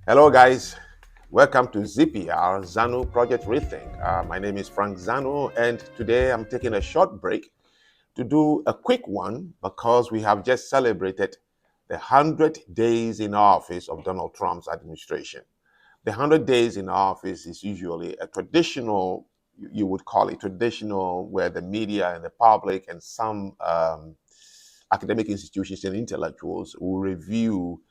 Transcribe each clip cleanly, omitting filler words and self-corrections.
Hello, guys. Welcome to ZPR Zanu Project Rethink. My name is Franck Zanu, and today I'm taking a short break to do a quick one because we have just celebrated the 100 days in office of Donald Trump's administration. The 100 days in office is usually a traditional, you would call it traditional, where the media and the public and some academic institutions and intellectuals will review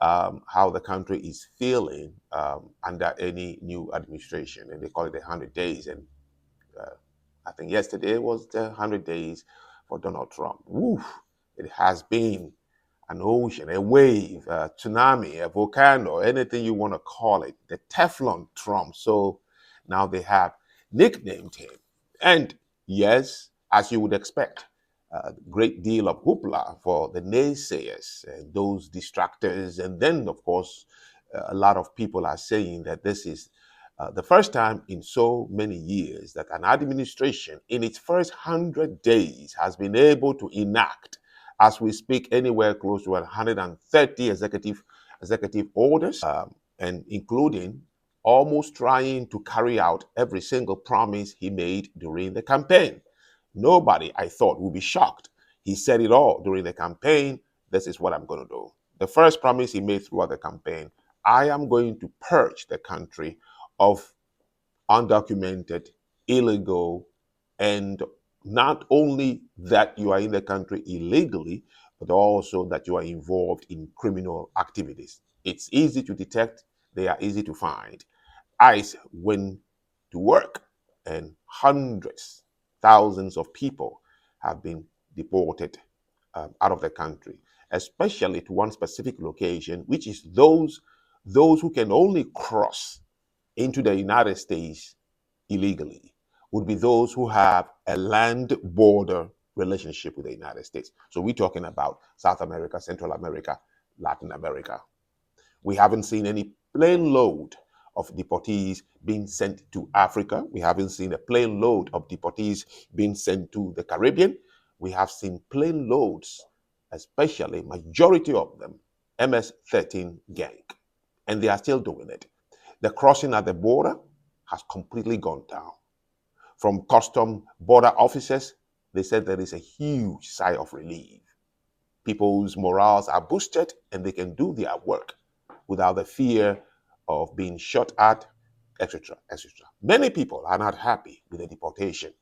how the country is feeling under any new administration. And they call it the 100 days. And uh, I think yesterday was the 100 days for Donald Trump. Woo! It has been an ocean, a wave, a tsunami, a volcano, anything you want to call it, the Teflon Trump. So now they have nicknamed him. And yes, as you would expect, a great deal of hoopla for the naysayers and those distractors. And then, of course, a lot of people are saying that this is the first time in so many years that an administration in its first 100 days has been able to enact, as we speak, anywhere close to 130 executive orders, and including almost trying to carry out every single promise he made during the campaign. Nobody, I thought, would be shocked. He said it all during the campaign. This is what I'm going to do. The first promise he made throughout the campaign: I am going to purge the country of undocumented, illegal, and not only that you are in the country illegally, but also that you are involved in criminal activities. It's easy to detect, they are easy to find. ICE went to work, and hundreds, thousands of people have been deported out of the country, especially to one specific location, which is those who can only cross into the United States illegally would be those who have a land border relationship with the United States. So we're talking about South America, Central America, Latin America. We haven't seen any plane load of deportees being sent to Africa. We haven't seen a plane load of deportees being sent to the Caribbean. We have seen plane loads, especially majority of them, MS-13 gang, and they are still doing it. The crossing at the border has completely gone down. From custom border officers, they said there is a huge sigh of relief. People's morals are boosted and they can do their work without the fear of being shot at, etc., etc. Many people are not happy with the deportation.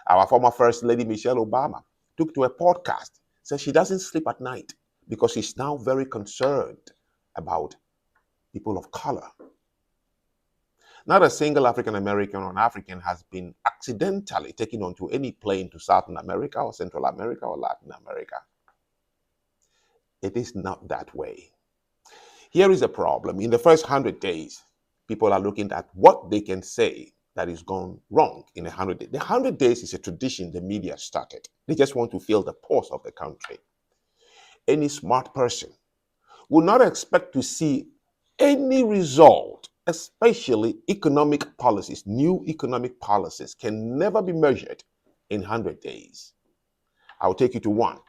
Our former First Lady Michelle Obama took to a podcast, said she doesn't sleep at night because she's now very concerned about people of color. Not a single African American or African has been accidentally taken onto any plane to Southern America or Central America or Latin America. It is not that way. Here is a problem. In the first 100 days, people are looking at what they can say that is gone wrong in 100 days. The 100 days is a tradition the media started. They just want to feel the pulse of the country. Any smart person will not expect to see any result, especially economic policies. New economic policies can never be measured in 100 days. I'll take you to one.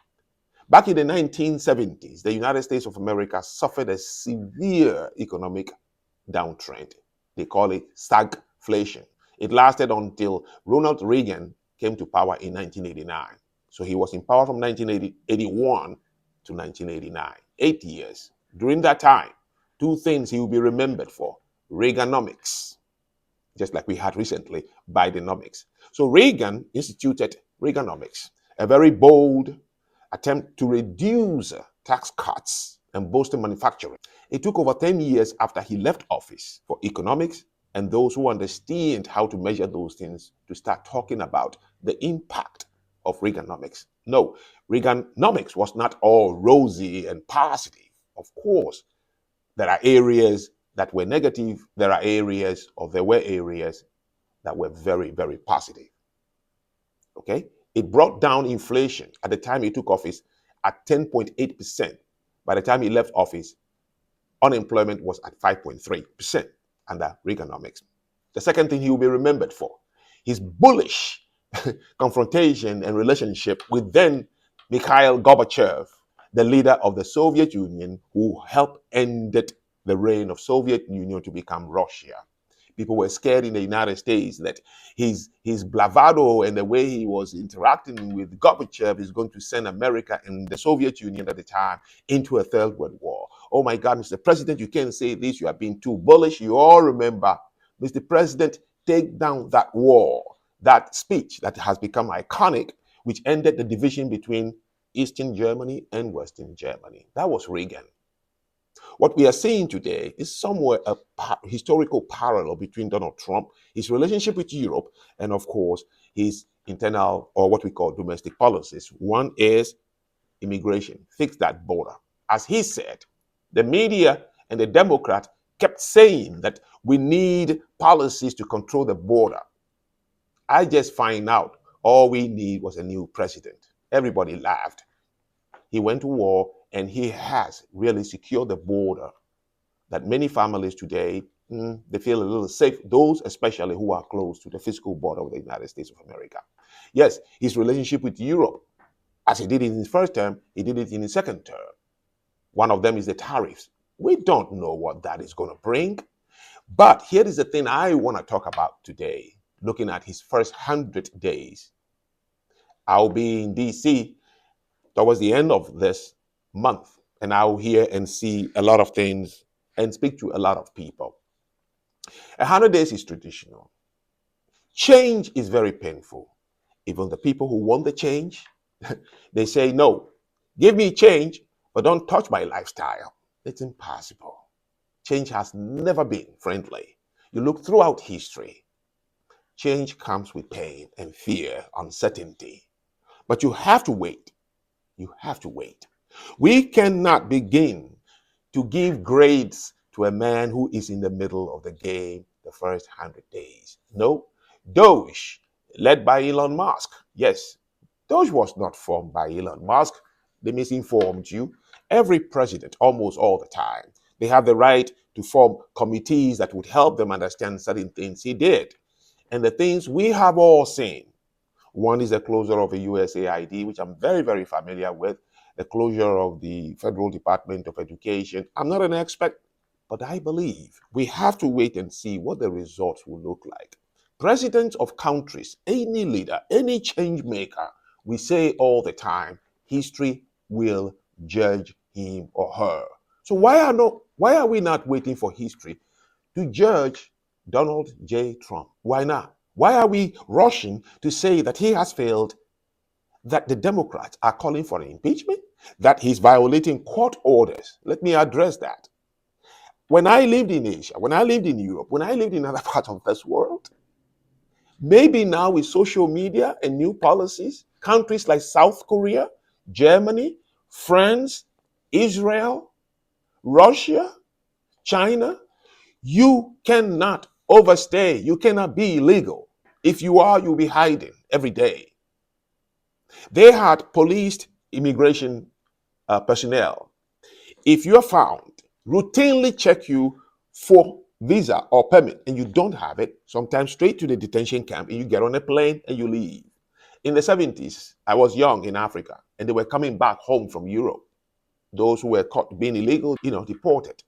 Back in the 1970s, the United States of America suffered a severe economic downtrend. They call it stagflation. It lasted until Ronald Reagan came to power in 1989. So he was in power from 1981 to 1989, 8 years. During that time, two things he will be remembered for: Reaganomics, just like we had recently, Bidenomics. So Reagan instituted Reaganomics, a very bold attempt to reduce tax cuts and boost manufacturing. It took over 10 years after he left office for economics and those who understand how to measure those things to start talking about the impact of Reaganomics. No, Reaganomics was not all rosy and positive. Of course, there are areas that were negative. There were areas that were very, very positive. Okay? It brought down inflation at the time he took office at 10.8%. By the time he left office, unemployment was at 5.3% under Reaganomics. The second thing he will be remembered for, his bullish confrontation and relationship with then Mikhail Gorbachev, the leader of the Soviet Union, who helped end the reign of Soviet Union to become Russia. People were scared in the United States that his bravado and the way he was interacting with Gorbachev is going to send America and the Soviet Union at the time into a third world war. Oh my God, Mr. President, you can't say this. You are being too bullish. You all remember, Mr. President, take down that war, that speech that has become iconic, which ended the division between Eastern Germany and Western Germany. That was Reagan. What we are seeing today is somewhere a historical parallel between Donald Trump, his relationship with Europe, and of course, his internal or what we call domestic policies. One is immigration, fix that border. As he said, the media and the Democrat kept saying that we need policies to control the border. I just find out all we need was a new president. Everybody laughed. He went to war and he has really secured the border that many families today, they feel a little safe, those especially who are close to the physical border of the United States of America. Yes, his relationship with Europe, as he did in his first term, he did it in his second term. One of them is the tariffs. We don't know what that is going to bring. But here is the thing I want to talk about today, looking at his first 100 days. I'll be in D.C. towards the end of this month, and I'll hear and see a lot of things and speak to a lot of people. 100 days is traditional. Change is very painful. Even the people who want the change, they say, no, give me change, but don't touch my lifestyle. It's impossible. Change has never been friendly. You look throughout history, change comes with pain and fear, uncertainty. But you have to wait. You have to wait. We cannot begin to give grades to a man who is in the middle of the game the first 100 days. No, DOGE, led by Elon Musk. Yes, DOGE was not formed by Elon Musk. They misinformed you. Every president, almost all the time, they have the right to form committees that would help them understand certain things he did. And the things we have all seen. One is the closure of a USAID, which I'm very, very familiar with, the closure of the Federal Department of Education. I'm not an expert, but I believe we have to wait and see what the results will look like. Presidents of countries, any leader, any change maker, we say all the time, history will judge him or her. So why are we not waiting for history to judge Donald J. Trump? Why not? Why are we rushing to say that he has failed, that the Democrats are calling for an impeachment, that he's violating court orders? Let me address that. When I lived in Asia, when I lived in Europe, when I lived in other parts of this world, maybe now with social media and new policies, countries like South Korea, Germany, France, Israel, Russia, China, you cannot overstay. You cannot be illegal. If you are, you'll be hiding every day. They had policed immigration personnel. If you're found, routinely check you for visa or permit and you don't have it, sometimes straight to the detention camp and you get on a plane and you leave. In the 70s, I was young in Africa and they were coming back home from Europe. Those who were caught being illegal, deported.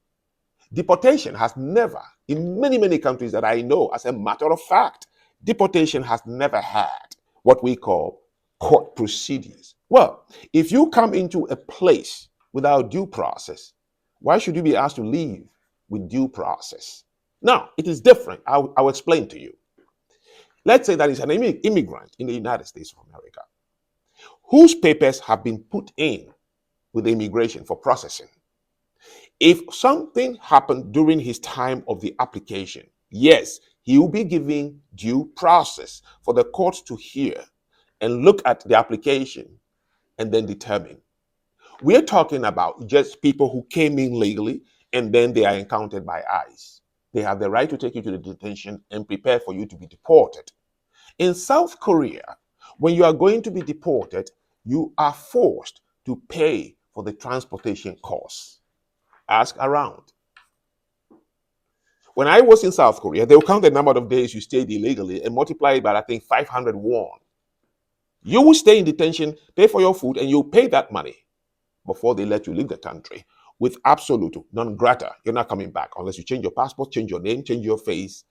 Deportation has never, in many, many countries that I know, as a matter of fact, deportation has never had what we call court proceedings. Well, if you come into a place without due process, why should you be asked to leave with due process? Now, it is different. I'll explain to you. Let's say that is an immigrant in the United States of America whose papers have been put in with immigration for processing. If something happened during his time of the application, yes, he will be given due process for the court to hear and look at the application and then determine. We're talking about just people who came in legally and then they are encountered by ICE. They have the right to take you to the detention and prepare for you to be deported. In South Korea, when you are going to be deported, you are forced to pay for the transportation costs. Ask around. When I was in South Korea, they will count the number of days you stayed illegally and multiply it by, I think, 500 won. You will stay in detention, pay for your food, and you'll pay that money before they let you leave the country. with absolute non grata. You're not coming back unless you change your passport, change your name, change your face.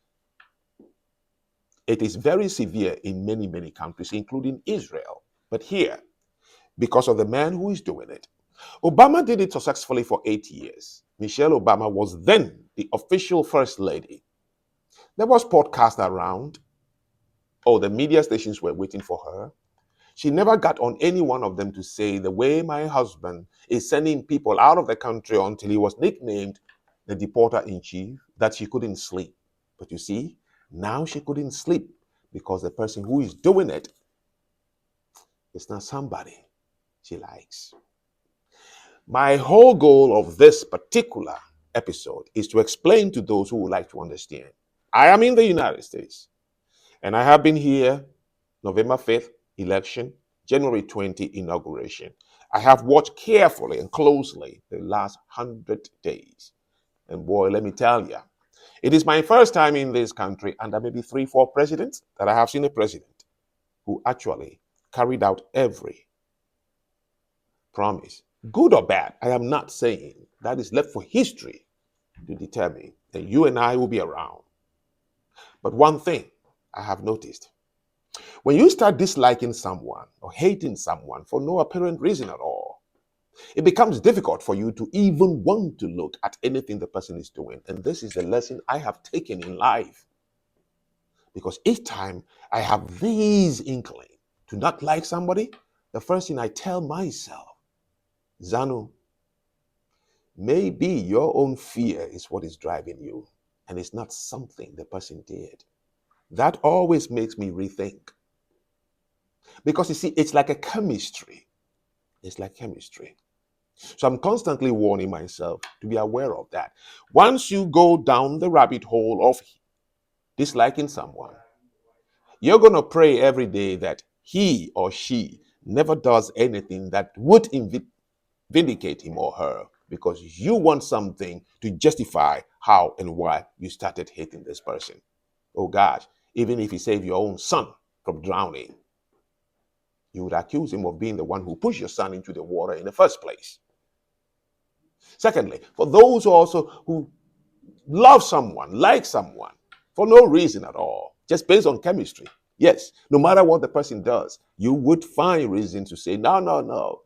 It is very severe in many, many countries, including Israel. But here, because of the man who is doing it, Obama did it successfully for 8 years. Michelle Obama was then the official first lady. There was podcast around. Oh, the media stations were waiting for her. She never got on any one of them to say the way my husband is sending people out of the country until he was nicknamed the deporter-in-chief, that she couldn't sleep. But you see, now she couldn't sleep because the person who is doing it is not somebody she likes. My whole goal of this particular episode is to explain to those who would like to understand. I am in the United States, and I have been here November 5th, election, January 20, inauguration. I have watched carefully and closely the last 100 days. And boy, let me tell you, it is my first time in this country under maybe 3-4 presidents that I have seen a president who actually carried out every promise. Good or bad, I am not saying. That is left for history to determine. And you and I will be around. But one thing I have noticed, when you start disliking someone or hating someone for no apparent reason at all, it becomes difficult for you to even want to look at anything the person is doing. And this is the lesson I have taken in life. Because each time I have these inkling to not like somebody, the first thing I tell myself, Zanu, maybe your own fear is what is driving you, and it's not something the person did. That always makes me rethink. Because you see, it's like a chemistry. It's like chemistry. So I'm constantly warning myself to be aware of that. Once you go down the rabbit hole of disliking someone, you're going to pray every day that he or she never does anything that would vindicate him or her, because you want something to justify how and why you started hating this person. Oh gosh, even if he saved your own son from drowning, you would accuse him of being the one who pushed your son into the water in the first place. Secondly, for those also who love someone, like someone, for no reason at all, just based on chemistry, yes, no matter what the person does, you would find reason to say, no, no, no.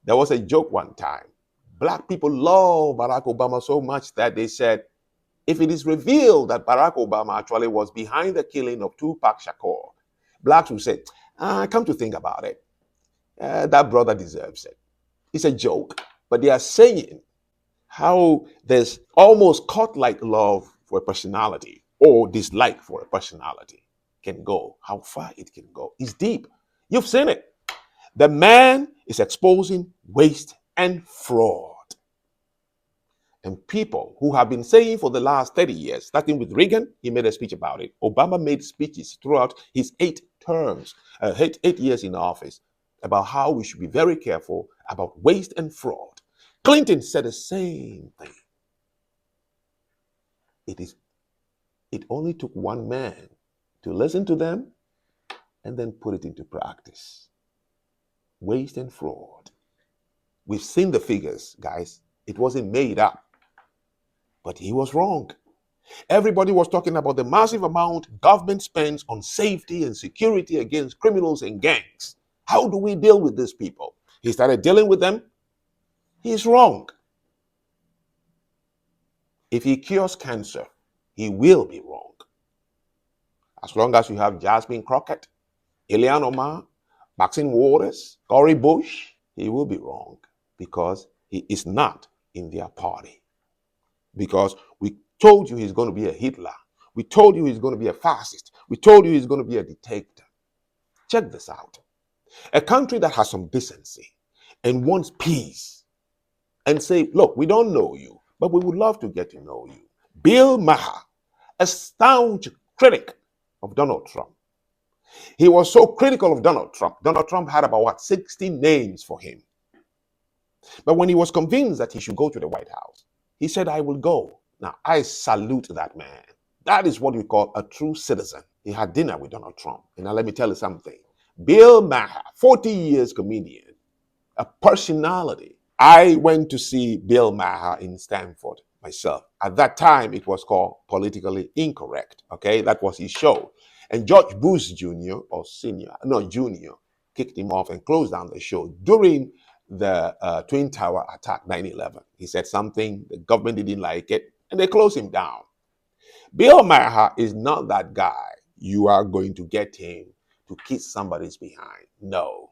There was a joke one time. Black people love Barack Obama so much that they said, if it is revealed that Barack Obama actually was behind the killing of Tupac Shakur, blacks will say, come to think about it, that brother deserves it. It's a joke, but they are saying how there's almost cult-like love for a personality or dislike for a personality can go, how far it can go. It's deep. You've seen it. The man is exposing waste and fraud. And people who have been saying for the last 30 years, starting with Reagan, he made a speech about it. Obama made speeches throughout his 8 years in office about how we should be very careful about waste and fraud. Clinton said the same thing. It only took one man to listen to them and then put it into practice. Waste and fraud. We've seen the figures, guys. It wasn't made up. But he was wrong. Everybody was talking about the massive amount government spends on safety and security against criminals and gangs. How do we deal with these people? He started dealing with them. He's wrong. If he cures cancer, he will be wrong. As long as you have Jasmine Crockett, Ilhan Omar, Maxine Waters, Cory Bush, he will be wrong because he is not in their party. Because we told you he's going to be a Hitler. We told you he's going to be a fascist. We told you he's going to be a dictator. Check this out. A country that has some decency and wants peace and say, look, we don't know you, but we would love to get to know you. Bill Maher, a staunch critic of Donald Trump. He was so critical of Donald Trump. Donald Trump had about 60 names for him. But when he was convinced that he should go to the White House, he said, I will go. Now, I salute that man. That is what we call a true citizen. He had dinner with Donald Trump. And now let me tell you something. Bill Maher, 40 years comedian, a personality, I went to see Bill Maher in Stanford myself. At that time, it was called Politically Incorrect. Okay, that was his show. And George Bush Jr. or Senior, no, Jr., kicked him off and closed down the show during the Twin Tower attack, 9/11. He said something, the government didn't like it, and they closed him down. Bill Maher is not that guy. You are going to get him to kiss somebody's behind. No.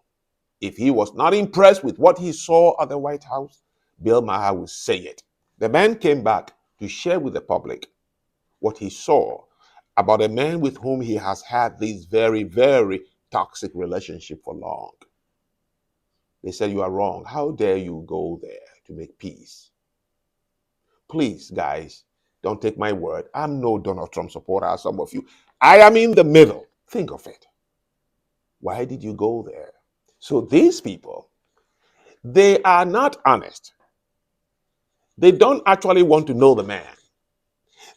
If he was not impressed with what he saw at the White House, Bill Maher would say it. The man came back to share with the public what he saw about a man with whom he has had this very, very toxic relationship for long. They said, you are wrong. How dare you go there to make peace? Please, guys, don't take my word. I'm no Donald Trump supporter, as some of you. I am in the middle. Think of it. Why did you go there? So these people, they are not honest. They don't actually want to know the man.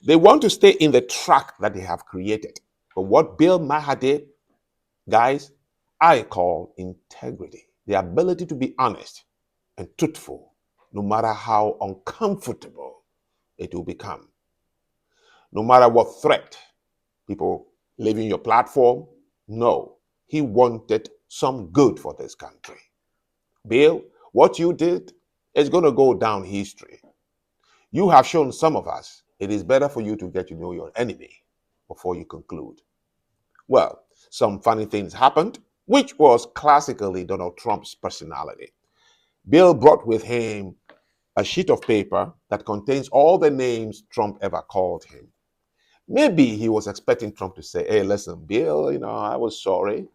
They want to stay in the track that they have created. But what Bill Maher did, guys, I call integrity. The ability to be honest and truthful, no matter how uncomfortable it will become. No matter what threat people leaving your platform, no, he wanted some good for this country. Bill, what you did is going to go down history. You have shown some of us it is better for you to get to know your enemy before you conclude. Well, some funny things happened, which was classically Donald Trump's personality. Bill brought with him a sheet of paper that contains all the names Trump ever called him. Maybe he was expecting Trump to say, hey, listen, Bill, I was sorry.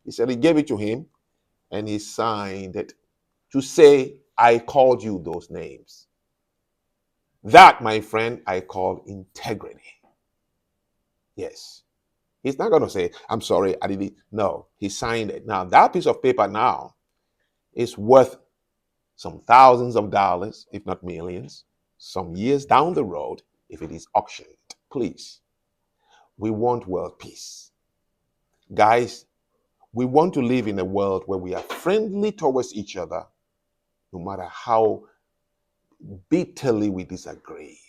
He said he gave it to him and he signed it to say, I called you those names. That, my friend, I call integrity. Yes. He's not going to say, I'm sorry, I didn't. No, he signed it. Now, that piece of paper now is worth some thousands of dollars, if not millions, some years down the road if it is auctioned. Please, we want world peace. Guys, we want to live in a world where we are friendly towards each other, no matter how bitterly we disagree.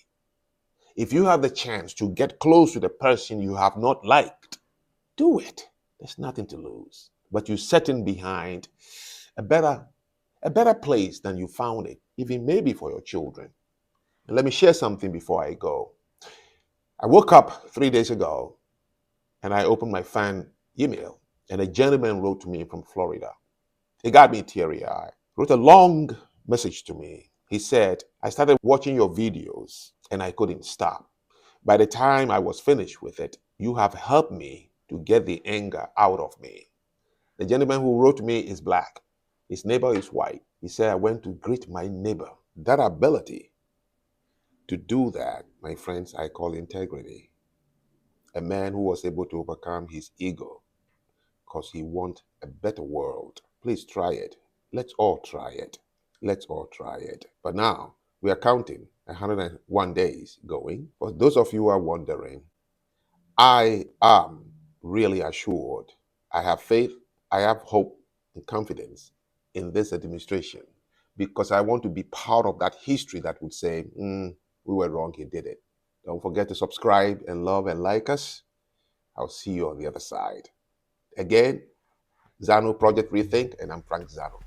If you have the chance to get close to the person you have not liked, do it. There's nothing to lose. But you're setting behind a better place than you found it, even maybe for your children. And let me share something before I go. I woke up 3 days ago and I opened my fan email, and a gentleman wrote to me from Florida. It got me teary-eyed. Wrote a long message to me. He said, I started watching your videos and I couldn't stop. By the time I was finished with it, you have helped me to get the anger out of me. The gentleman who wrote to me is black. His neighbor is white. He said, I went to greet my neighbor. That ability to do that, my friends, I call integrity. A man who was able to overcome his ego because he wants a better world. Please try it. Let's all try it. Let's all try it. But now we are counting 101 days going. For those of you who are wondering, I am really assured. I have faith, I have hope and confidence in this administration because I want to be part of that history that would say, we were wrong, he did it. Don't forget to subscribe and love and like us. I'll see you on the other side. Again, Zanu Project Rethink, and I'm Franck Zanu.